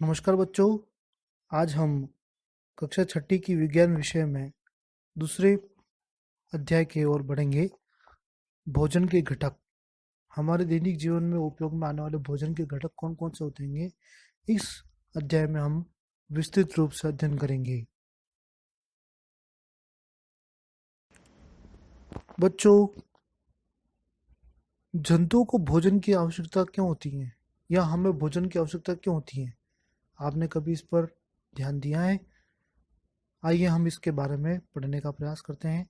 नमस्कार बच्चों। आज हम कक्षा छठी की विज्ञान विषय में दूसरे अध्याय की ओर बढ़ेंगे। भोजन के घटक। हमारे दैनिक जीवन में उपयोग में आने वाले भोजन के घटक कौन कौन से होते हैं, इस अध्याय में हम विस्तृत रूप से अध्ययन करेंगे। बच्चों, जंतुओं को भोजन की आवश्यकता क्यों होती है या हमें भोजन की आवश्यकता क्यों होती है? आपने कभी इस पर ध्यान दिया है? आइए हम इसके बारे में पढ़ने का प्रयास करते हैं।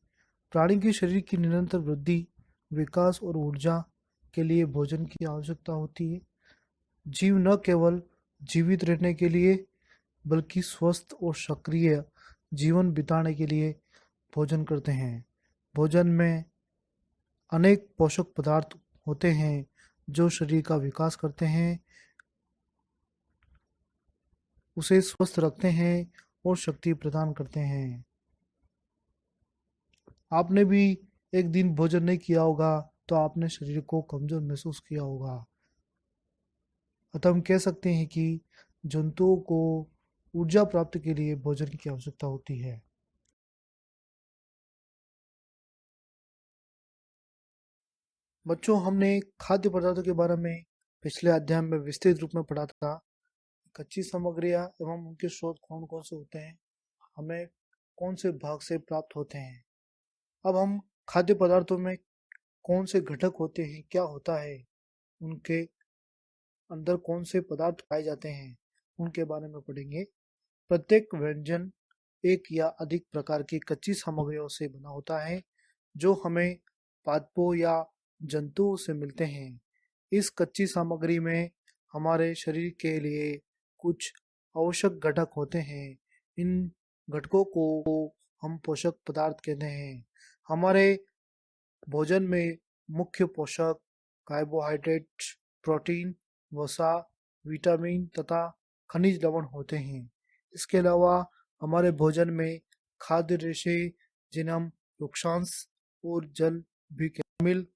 प्राणी के शरीर की निरंतर वृद्धि, विकास और ऊर्जा के लिए भोजन की आवश्यकता होती है। जीव न केवल जीवित रहने के लिए बल्कि स्वस्थ और सक्रिय जीवन बिताने के लिए भोजन करते हैं। भोजन में अनेक पोषक पदार्थ होते हैं जो शरीर का विकास करते हैं, उसे स्वस्थ रखते हैं और शक्ति प्रदान करते हैं। आपने भी एक दिन भोजन नहीं किया होगा तो आपने शरीर को कमजोर महसूस किया होगा। अतः हम कह सकते हैं कि जंतुओं को ऊर्जा प्राप्ति के लिए भोजन की आवश्यकता होती है। बच्चों, हमने खाद्य पदार्थों के बारे में पिछले अध्याय में विस्तृत रूप में पढ़ा था। कच्ची सामग्रियां एवं उनके स्रोत कौन कौन से होते हैं, हमें कौन से भाग से प्राप्त होते हैं। अब हम खाद्य पदार्थों में कौन से घटक होते हैं, क्या होता है, उनके अंदर कौन से पदार्थ पाए जाते हैं, उनके बारे में पढ़ेंगे। प्रत्येक व्यंजन एक या अधिक प्रकार की कच्ची सामग्रियों से बना होता है जो हमें पादपों या जंतुओं से मिलते हैं। इस कच्ची सामग्री में हमारे शरीर के लिए कुछ आवश्यक घटक होते हैं। इन घटकों को हम पोषक पदार्थ कहते हैं। हमारे भोजन में मुख्य पोषक कार्बोहाइड्रेट, प्रोटीन, वसा, विटामिन तथा खनिज लवण होते हैं। इसके अलावा हमारे भोजन में खाद्य रेशे, जिन्हें वृक्षांश और जल भी शामिल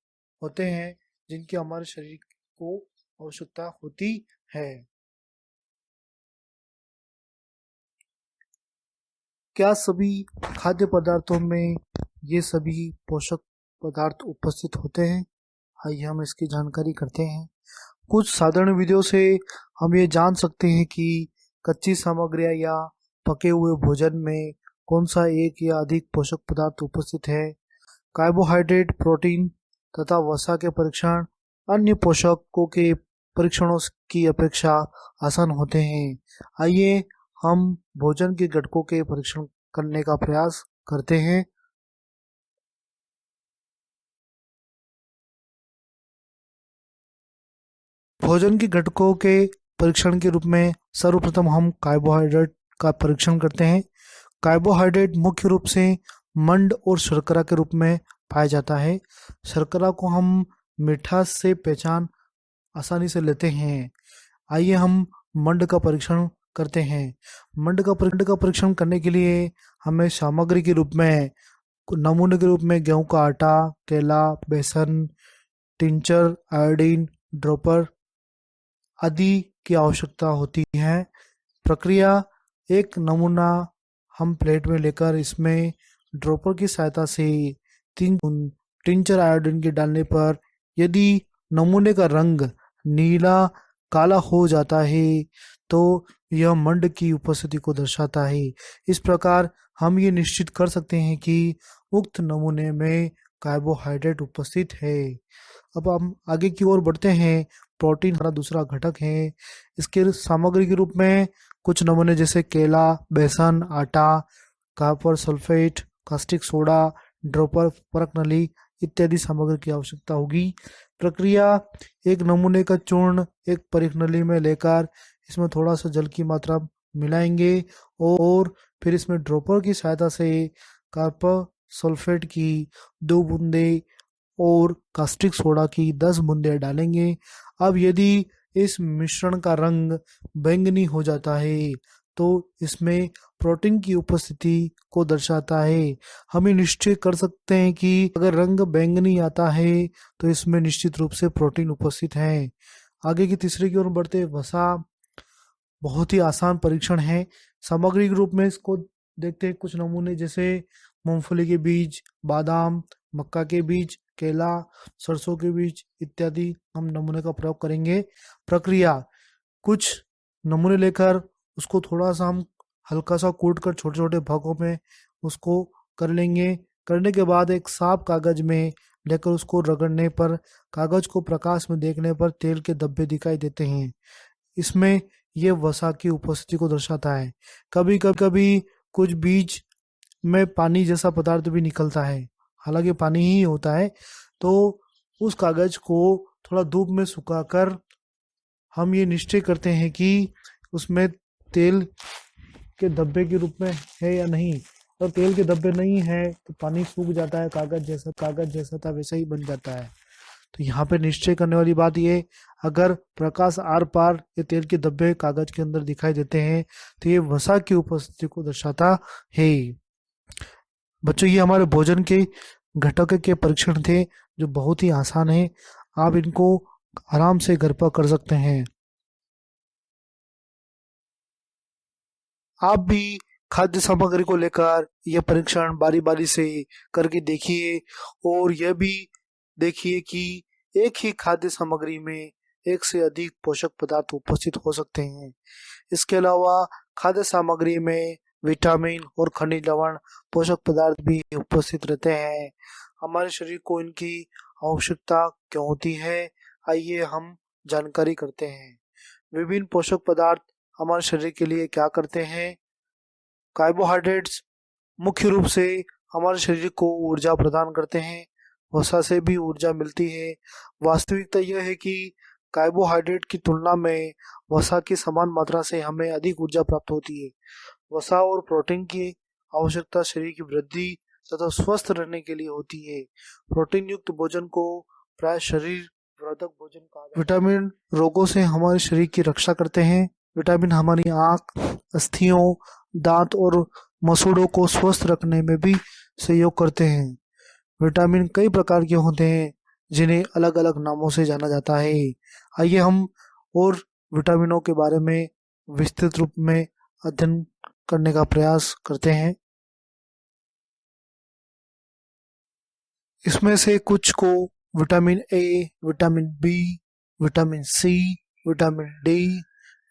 होते हैं, जिनकी हमारे शरीर को आवश्यकता होती है। क्या सभी खाद्य पदार्थों में ये सभी पोषक पदार्थ उपस्थित होते हैं? आइए हम इसकी जानकारी करते हैं। कुछ साधारण विधियों से हम ये जान सकते हैं कि कच्ची सामग्रियां या पके हुए भोजन में कौन सा एक या अधिक पोषक पदार्थ उपस्थित है। कार्बोहाइड्रेट, प्रोटीन तथा वसा के परीक्षण अन्य पोषकों के परीक्षणों की अपेक्षा आसान होते हैं। आइए हम भोजन के घटकों के परीक्षण करने का प्रयास करते हैं। भोजन के घटकों के परीक्षण के रूप में सर्वप्रथम हम कार्बोहाइड्रेट का परीक्षण करते हैं। कार्बोहाइड्रेट मुख्य रूप से मंड और शर्करा के रूप में पाया जाता है। शर्करा को हम मिठास से पहचान आसानी से लेते हैं। आइए हम मंड का परीक्षण करते हैं। मंड का परीक्षण करने के लिए हमें सामग्री के रूप में नमूने के रूप में गेहूं का आटा, केला, बेसन, टिंचर, आयोडीन, ड्रॉपर आदि की आवश्यकता होती है। प्रक्रिया: एक नमूना हम प्लेट में लेकर इसमें ड्रॉपर की सहायता से 3 टिंचर आयोडीन के डालने पर यदि नमूने का रंग नीला काला हो जाता है तो यह मंड की उपस्थिति को दर्शाता है। इस प्रकार हम ये निश्चित कर सकते हैं कि उक्त नमूने में कार्बोहाइड्रेट उपस्थित है। अब हम आगे की ओर बढ़ते हैं। प्रोटीन हमारा दूसरा घटक है। इसके सामग्री के रूप में कुछ नमूने जैसे केला, बेसन, आटा, copper sulphate, caustic soda, dropper, परख नली इत्यादि सामग्री की आवश्यकता होगी। प्रक्रिया: एक नमूने का चूर्ण एक परख नली में लेकर इसमें थोड़ा सा जल की मात्रा मिलाएंगे और फिर इसमें ड्रॉपर की सहायता से कॉपर सल्फेट की 2 बूंदे और कास्टिक सोडा की 10 बूंदे डालेंगे। अब यदि इस मिश्रण का रंग बैंगनी हो जाता है तो इसमें प्रोटीन की उपस्थिति को दर्शाता है। हम ये निश्चय कर सकते हैं कि अगर रंग बैंगनी आता है तो इसमें निश्चित रूप से प्रोटीन उपस्थित है। आगे की तीसरे की ओर बढ़ते वसा। बहुत ही आसान परीक्षण है। सामग्री के रूप में इसको देखते हैं कुछ नमूने, जैसे मूंगफली के बीज, बादाम, मक्का के बीज, केला, सरसों के बीज इत्यादि हम नमूने का प्रयोग करेंगे। प्रक्रिया: कुछ नमूने लेकर उसको थोड़ा सा हम हल्का सा कूट कर छोटे छोटे भागों में उसको कर लेंगे। करने के बाद एक साफ कागज में लेकर उसको रगड़ने पर, कागज को प्रकाश में देखने पर तेल के धब्बे दिखाई देते हैं। इसमें ये वसा की उपस्थिति को दर्शाता है। कभी कभी कुछ बीज में पानी जैसा पदार्थ भी निकलता है, हालांकि पानी ही होता है। तो उस कागज को थोड़ा धूप में सुखाकर हम ये निश्चय करते हैं कि उसमें तेल के धब्बे के रूप में है या नहीं। और तेल के धब्बे नहीं है तो पानी सूख जाता है, कागज जैसा था वैसा ही बन जाता है। तो यहाँ पे निश्चय करने वाली बात ये, अगर प्रकाश आर पार ये तेल के धब्बे कागज के अंदर दिखाई देते हैं तो ये वसा की उपस्थिति को दर्शाता है। बच्चों, ये हमारे भोजन के घटक के परीक्षण थे जो बहुत ही आसान है। आप इनको आराम से घर पर कर सकते हैं। आप भी खाद्य सामग्री को लेकर यह परीक्षण बारी बारी से करके देखिए और यह भी देखिए कि एक ही खाद्य सामग्री में एक से अधिक पोषक पदार्थ उपस्थित हो सकते हैं। इसके अलावा खाद्य सामग्री में विटामिन और खनिज लवण पोषक पदार्थ भी उपस्थित रहते हैं। हमारे शरीर को इनकी आवश्यकता क्यों होती है, आइए हम जानकारी करते हैं। विभिन्न पोषक पदार्थ हमारे शरीर के लिए क्या करते हैं। कार्बोहाइड्रेट्स मुख्य रूप से हमारे शरीर को ऊर्जा प्रदान करते हैं। वसा से भी ऊर्जा मिलती है। वास्तविकता यह है कि कार्बोहाइड्रेट की तुलना में वसा की समान मात्रा से हमें अधिक ऊर्जा प्राप्त होती है। वसा और प्रोटीन की आवश्यकता शरीर की वृद्धि तथा स्वस्थ रहने के लिए होती है। प्रोटीन युक्त भोजन को प्राय शरीर वर्धक भोजन कहा जाता है। विटामिन रोगों से हमारे शरीर की रक्षा करते हैं। विटामिन हमारी आँख, अस्थियों, दांत और मसूड़ों को स्वस्थ रखने में भी सहयोग करते हैं। विटामिन कई प्रकार के होते हैं जिन्हें अलग अलग नामों से जाना जाता है। आइए हम और विटामिनों के बारे में विस्तृत रूप में अध्ययन करने का प्रयास करते हैं। इसमें से कुछ को vitamin A, vitamin B, vitamin C, vitamin D,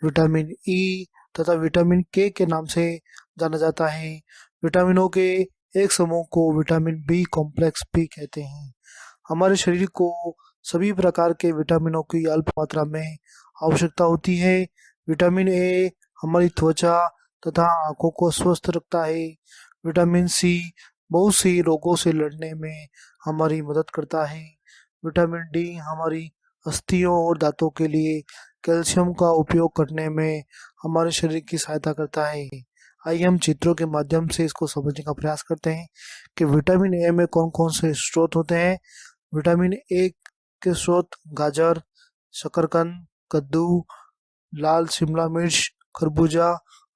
vitamin E तथा विटामिन के नाम से जाना जाता है। विटामिनों के एक समूह को विटामिन बी कॉम्प्लेक्स भी कहते हैं। हमारे शरीर को सभी प्रकार के विटामिनों की अल्प मात्रा में आवश्यकता होती है। विटामिन ए हमारी त्वचा तथा आंखों को स्वस्थ रखता है। विटामिन सी बहुत सी रोगों से लड़ने में हमारी मदद करता है। विटामिन डी हमारी अस्थियों और दांतों के लिए कैल्शियम का उपयोग करने में हमारे शरीर की सहायता करता है। आइए हम चित्रों के माध्यम से इसको समझने का प्रयास करते हैं कि विटामिन ए में कौन कौन से स्रोत होते हैं। विटामिन ए के स्रोत गाजर, शकरकंद, कद्दू, लाल शिमला मिर्च, खरबूजा,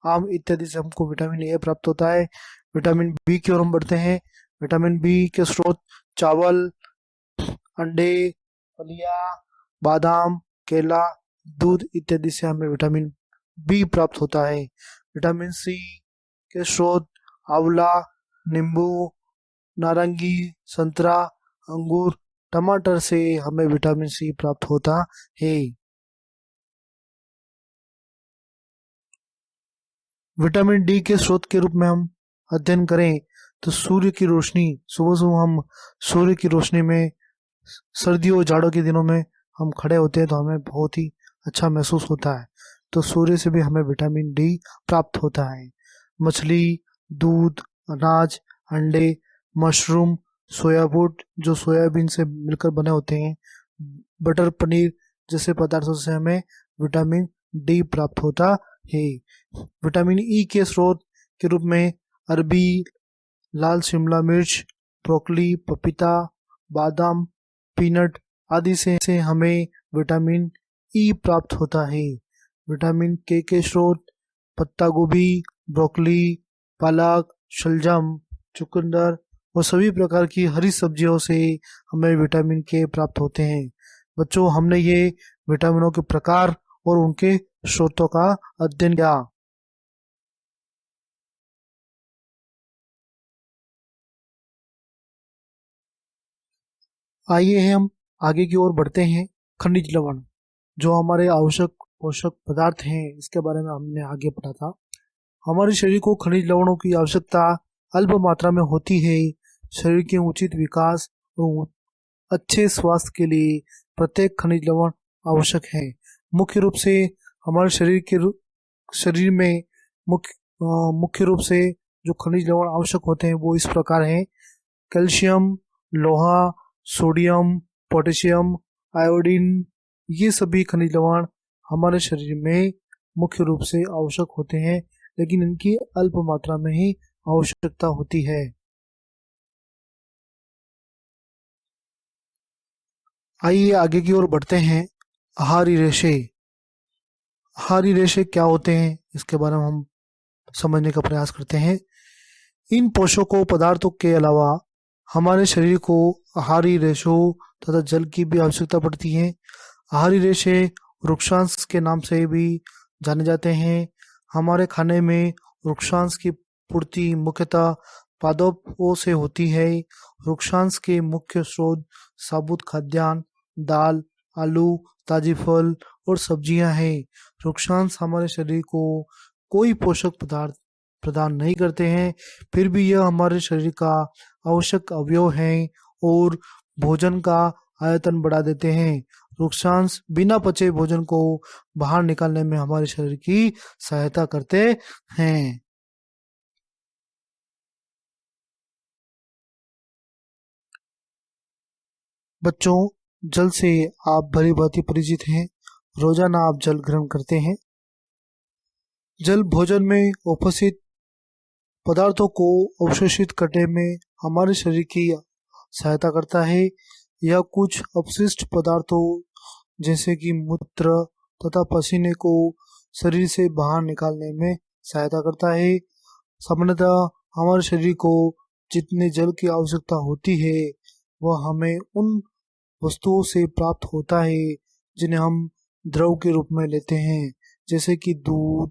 आम इत्यादि से हमको विटामिन ए प्राप्त होता है। विटामिन बी की ओर हम बढ़ते हैं। विटामिन बी के स्रोत चावल, अंडे, फलियां, बादाम, केला, दूध इत्यादि से हमें विटामिन बी प्राप्त होता है। विटामिन सी के स्रोत आंवला, नींबू, नारंगी, संतरा, अंगूर, टमाटर से हमें विटामिन सी प्राप्त होता है। विटामिन डी के स्रोत के रूप में हम अध्ययन करें तो सूर्य की रोशनी, सुबह सुबह हम सूर्य की रोशनी में सर्दियों और जाड़ों के दिनों में हम खड़े होते हैं तो हमें बहुत ही अच्छा महसूस होता है। तो सूर्य से भी हमें विटामिन डी प्राप्त होता है। मछली, दूध, अनाज, अंडे, मशरूम, सोयाबीन जो सोयाबीन से मिलकर बने होते हैं, बटर, पनीर जैसे पदार्थों से हमें विटामिन डी प्राप्त होता है। विटामिन ई के स्रोत के रूप में अरबी, लाल शिमला मिर्च, ब्रोकली, पपीता, बादाम, पीनट आदि से हमें विटामिन ई प्राप्त होता है। विटामिन के स्रोत पत्ता गोभी, ब्रोकली, पालक, शलजम, चुकंदर और सभी प्रकार की हरी सब्जियों से हमें विटामिन के प्राप्त होते हैं। बच्चों, हमने ये विटामिनों के प्रकार और उनके स्रोतों का अध्ययन किया। आइए हम आगे की ओर बढ़ते हैं। खनिज लवण जो हमारे आवश्यक पोषक पदार्थ हैं, इसके बारे में हमने आगे पढ़ा था। हमारे शरीर को खनिज लवणों की आवश्यकता अल्प मात्रा में होती है। शरीर के उचित विकास और अच्छे स्वास्थ्य के लिए प्रत्येक खनिज लवण आवश्यक है। मुख्य रूप से हमारे शरीर में मुख्य रूप से जो खनिज लवण आवश्यक होते हैं वो इस प्रकार हैं: कैल्शियम, लोहा, सोडियम, पोटेशियम, आयोडीन। ये सभी खनिज लवण हमारे शरीर में मुख्य रूप से आवश्यक होते हैं, लेकिन इनकी अल्प मात्रा में ही आवश्यकता होती है। आइए आगे की ओर बढ़ते हैं। आहारी रेशे। आहारी रेशे क्या होते हैं, इसके बारे में हम समझने का प्रयास करते हैं। इन पोषक पदार्थों के अलावा हमारे शरीर को आहारी रेशों तथा जल की भी आवश्यकता पड़ती है। आहारी रेशे वृक्षांश के नाम से भी जाने जाते हैं। हमारे खाने में वृक्षांश की पूर्ति मुख्यतः पादपों से होती है। वृक्षांश के मुख्य स्रोत साबुत खाद्यान्न, दाल, आलू, ताजी फल और सब्जियां हैं। वृक्षांश हमारे शरीर को कोई पोषक पदार्थ प्रदान नहीं करते हैं, फिर भी यह हमारे शरीर का आवश्यक अवयव है और भोजन का आयतन बढ़ा देते हैं। वृक्षांश बिना पचे भोजन को बाहर निकालने में हमारे शरीर की सहायता करते हैं। बच्चों, जल से आप भली भांति परिचित हैं। रोजाना आप जल ग्रहण करते हैं। जल भोजन में उपस्थित पदार्थों को अवशोषित करने में हमारे शरीर की सहायता करता है। यह कुछ अपशिष्ट पदार्थों जैसे कि मूत्र तथा पसीने को शरीर से बाहर निकालने में सहायता करता है। सामान्यतः हमारे शरीर को जितने जल की आवश्यकता होती है वह हमें उन वस्तुओं से प्राप्त होता है जिन्हें हम द्रव के रूप में लेते हैं, जैसे कि दूध,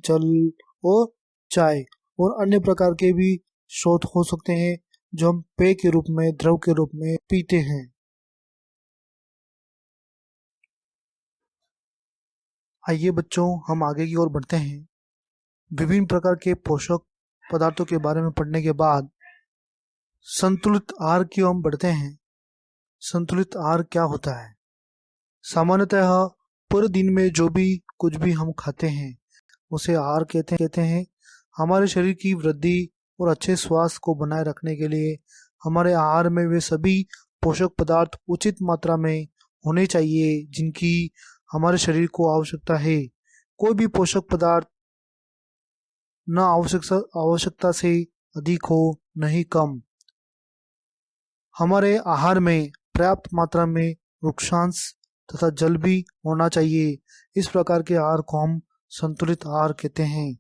जल और चाय। और अन्य प्रकार के भी स्रोत हो सकते हैं जो हम पेय के रूप में, द्रव के रूप में पीते हैं। आइए बच्चों, हम आगे की ओर बढ़ते हैं। विभिन्न प्रकार के पोषक पदार्थों के बारे में पढ़ने के बाद संतुलित आहार की ओर हम बढ़ते हैं। संतुलित आहार क्या होता है? सामान्यतः पूरे दिन में जो भी कुछ भी हम खाते हैं उसे आहार कहते हैं। हमारे शरीर की वृद्धि और अच्छे स्वास्थ्य को बनाए रखने के लिए हमारे आहार में वे सभी पोषक पदार्थ उचित मात्रा में होने चाहिए जिनकी हमारे शरीर को आवश्यकता है। कोई भी पोषक पदार्थ न आवश्यकता से अधिक हो, न ही कम। हमारे आहार में पर्याप्त मात्रा में वृक्षांश तथा जल भी होना चाहिए। इस प्रकार के आहार को हम संतुलित आहार कहते हैं।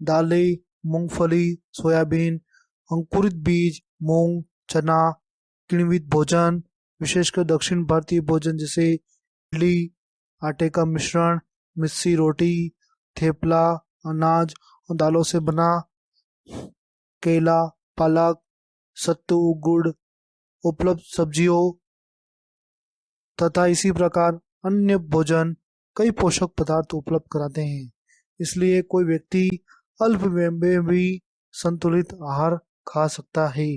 दालें, मूंगफली, सोयाबीन, अंकुरित बीज, मूंग, चना, किण्वित भोजन, विशेषकर दक्षिण भारतीय भोजन जैसे इडली, आटे का मिश्रण, मिस्सी रोटी, थेपला, अनाज और दालों से बना, केला, पालक, सत्तू, गुड़, उपलब्ध सब्जियों तथा इसी प्रकार अन्य भोजन कई पोषक पदार्थ उपलब्ध कराते हैं। इसलिए कोई व्यक्ति अल्प में भी संतुलित आहार खा सकता है।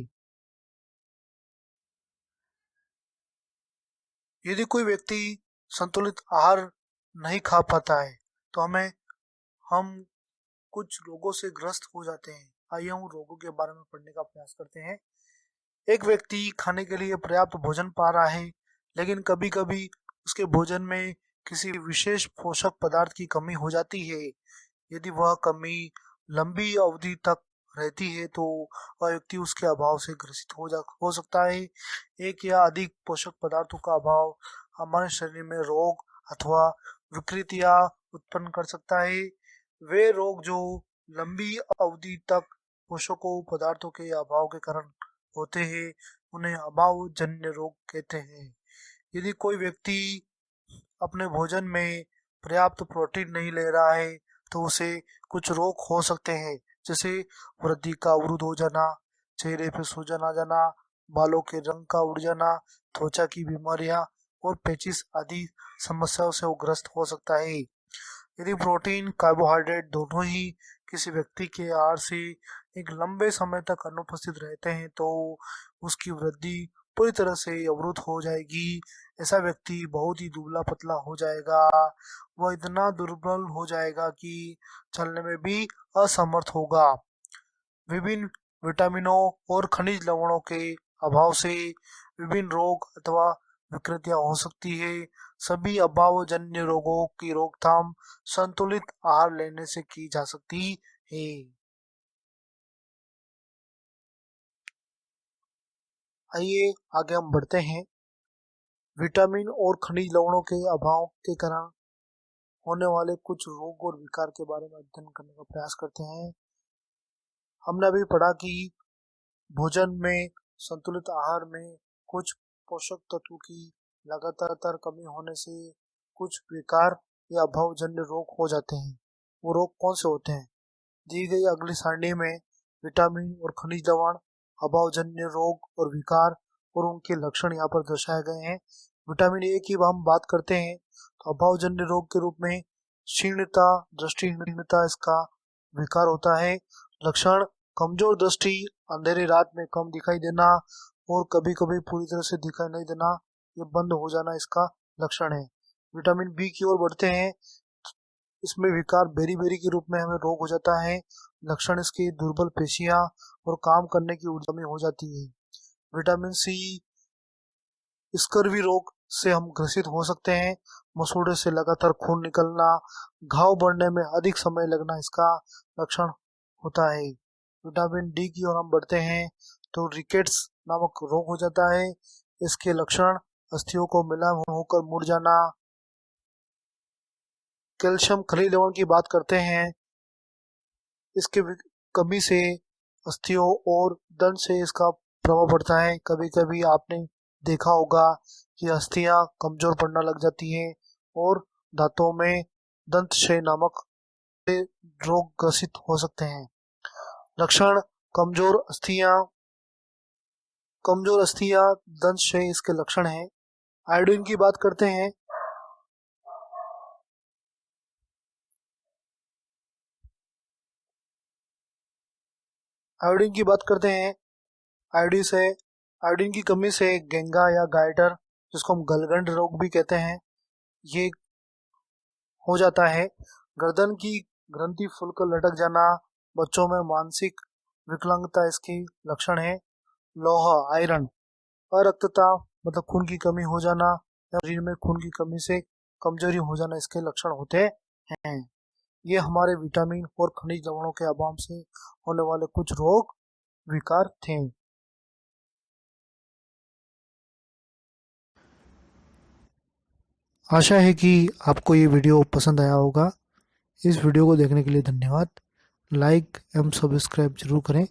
यदि कोई व्यक्ति संतुलित आहार नहीं खा पाता है तो हम कुछ रोगों से ग्रस्त हो जाते हैं। आइए हम रोगों के बारे में पढ़ने का प्रयास करते हैं। एक व्यक्ति खाने के लिए पर्याप्त भोजन पा रहा है, लेकिन कभी कभी उसके भोजन में किसी विशेष पोषक पदार्थ की कमी हो जाती है। यदि वह कमी लंबी अवधि तक रहती है तो वह व्यक्ति उसके अभाव से ग्रसित हो सकता है। एक या अधिक पोषक पदार्थों का अभाव हमारे शरीर में रोग अथवा विकृतियां उत्पन्न कर सकता है। वे रोग जो लंबी अवधि तक पोषकों पदार्थों के अभाव के कारण होते हैं उन्हें अभाव जन्य रोग कहते हैं। यदि कोई व्यक्ति अपने भोजन में पर्याप्त प्रोटीन नहीं ले रहा है तो उसे कुछ रोग हो सकते हैं, जैसे वृद्धि का अवरुद्ध हो जाना, चेहरे पे सूजन आ जाना, बालों के रंग का उड़ जाना, त्वचा की बीमारियां और पेचिश आदि समस्याओं से वो ग्रस्त हो सकता है। यदि प्रोटीन कार्बोहाइड्रेट दोनों ही किसी व्यक्ति के आहार से एक लंबे समय तक अनुपस्थित रहते हैं तो उसकी वृद्धि पूरी तरह से अवरुद्ध हो जाएगी। ऐसा व्यक्ति बहुत ही दुबला पतला हो जाएगा, वह इतना दुर्बल हो जाएगा कि चलने में भी असमर्थ होगा। विभिन्न विटामिनों और खनिज लवणों के अभाव से विभिन्न रोग अथवा विकृतियां हो सकती है। सभी अभावजन्य रोगों की रोकथाम संतुलित आहार लेने से की जा सकती है। आइए आगे हम बढ़ते हैं। विटामिन और खनिज लवणों के अभाव के कारण होने वाले कुछ रोग और विकार के बारे में अध्ययन करने का प्रयास करते हैं। हमने अभी पढ़ा कि भोजन में, संतुलित आहार में कुछ पोषक तत्व की लगातार कमी होने से कुछ विकार या अभावजन्य रोग हो जाते हैं। वो रोग कौन से होते हैं? दी गई अगली सारणी में विटामिन और खनिज लवण, अभावजन्य रोग और विकार और उनके लक्षण यहाँ पर दर्शाए गए हैं। विटामिन ए की हम बात करते हैं तो अभावजन्य रोग के रूप में क्षीणता, दृष्टिहीनता इसका विकार होता है। लक्षण: कमजोर दृष्टि, अंधेरी रात में कम दिखाई देना और कभी कभी पूरी तरह से दिखाई नहीं देना, ये बंद हो जाना इसका लक्षण है। विटामिन बी की ओर बढ़ते हैं। इसमें विकार बेरी के रूप में हमें रोग हो जाता है। लक्षण इसकी दुर्बल पेशियां और काम करने की ऊर्जा में हो जाती है। विटामिन सी, स्कर्वी रोग से हम ग्रसित हो सकते हैं। मसूड़े से लगातार खून निकलना, घाव बढ़ने में अधिक समय लगना इसका लक्षण होता है। विटामिन डी की ओर हम बढ़ते हैं तो रिकेट्स नामक रोग हो जाता है। इसके लक्षण: अस्थियों को मिलान होकर मुड़ जाना। कैल्शियम खनिज लवण की बात करते हैं, इसके कमी से अस्थियों और दंत से इसका प्रभाव पड़ता है। कभी कभी आपने देखा होगा कि अस्थियां कमजोर पड़ना लग जाती हैं और दांतों में दंत क्षय नामक रोग ग्रसित हो सकते हैं। लक्षण: कमजोर अस्थियां, दंत क्षय इसके लक्षण हैं। आयोडीन की बात करते हैं। आयोडीन की कमी से गेंगा या गाइटर, जिसको हम गलगंड रोग भी कहते हैं, ये हो जाता है। गर्दन की ग्रंथि फूलकर लटक जाना, बच्चों में मानसिक विकलांगता इसके लक्षण है। लौह, आयरन, अरक्तता मतलब खून की कमी हो जाना या शरीर में खून की कमी से कमजोरी हो जाना इसके लक्षण होते हैं। ये हमारे विटामिन और खनिज लवणों के अभाव से होने वाले कुछ रोग विकार थे। आशा है कि आपको ये वीडियो पसंद आया होगा। इस वीडियो को देखने के लिए धन्यवाद। लाइक एवं सब्सक्राइब जरूर करें।